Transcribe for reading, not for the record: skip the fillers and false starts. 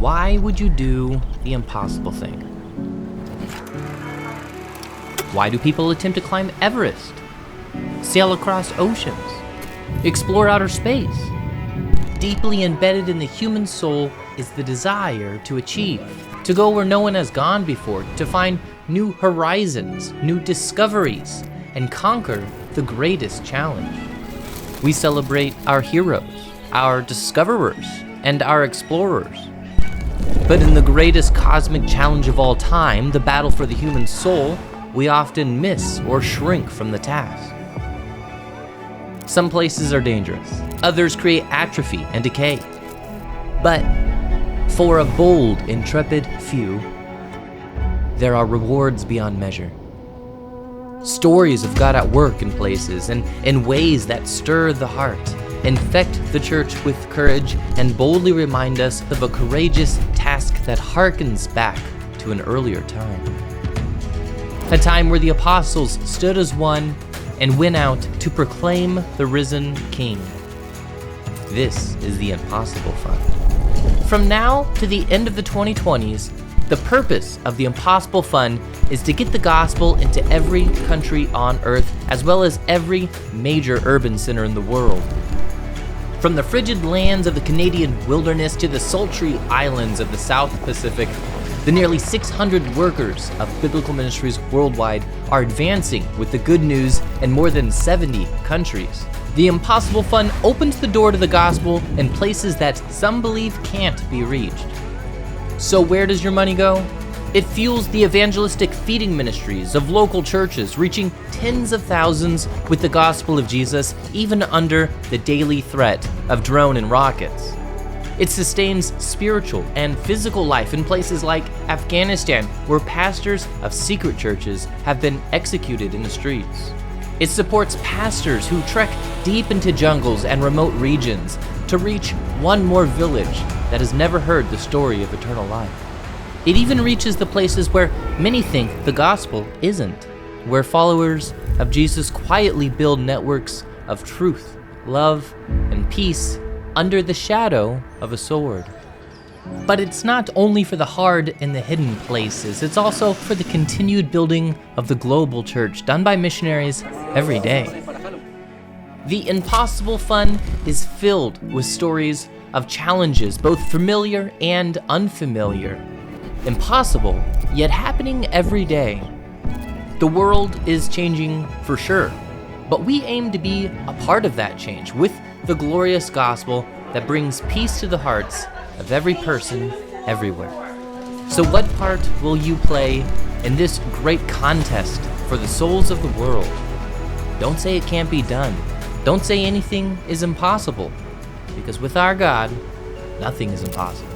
Why would you do the impossible thing? Why do people attempt to climb Everest, sail across oceans, explore outer space? Deeply embedded in the human soul is the desire to achieve, to go where no one has gone before, to find new horizons, new discoveries, and conquer the greatest challenge. We celebrate our heroes, our discoverers, and our explorers. But in the greatest cosmic challenge of all time, the battle for the human soul, we often miss or shrink from the task. Some places are dangerous, others create atrophy and decay. But for a bold, intrepid few, there are rewards beyond measure. Stories of God at work in places and in ways that stir the heart, infect the church with courage, and boldly remind us of a courageous task that harkens back to an earlier time. A time where the apostles stood as one and went out to proclaim the risen King. This is the Impossible Fund. From now to the end of the 2020s, the purpose of the Impossible Fund is to get the gospel into every country on earth, as well as every major urban center in the world. From the frigid lands of the Canadian wilderness to the sultry islands of the South Pacific, the nearly 600 workers of biblical ministries worldwide are advancing with the good news in more than 70 countries. The Impossible Fund opens the door to the gospel in places that some believe can't be reached. So where does your money go? It fuels the evangelistic feeding ministries of local churches, reaching tens of thousands with the gospel of Jesus, even under the daily threat of drone and rockets. It sustains spiritual and physical life in places like Afghanistan, where pastors of secret churches have been executed in the streets. It supports pastors who trek deep into jungles and remote regions to reach one more village that has never heard the story of eternal life. It even reaches the places where many think the gospel isn't, where followers of Jesus quietly build networks of truth, love, and peace under the shadow of a sword. But it's not only for the hard and the hidden places, it's also for the continued building of the global church done by missionaries every day. The Impossible Fund is filled with stories of challenges, both familiar and unfamiliar. Impossible, yet happening every day. The world is changing for sure, but we aim to be a part of that change with the glorious gospel that brings peace to the hearts of every person everywhere. So what part will you play in this great contest for the souls of the world? Don't say it can't be done. Don't say anything is impossible, because with our God, nothing is impossible.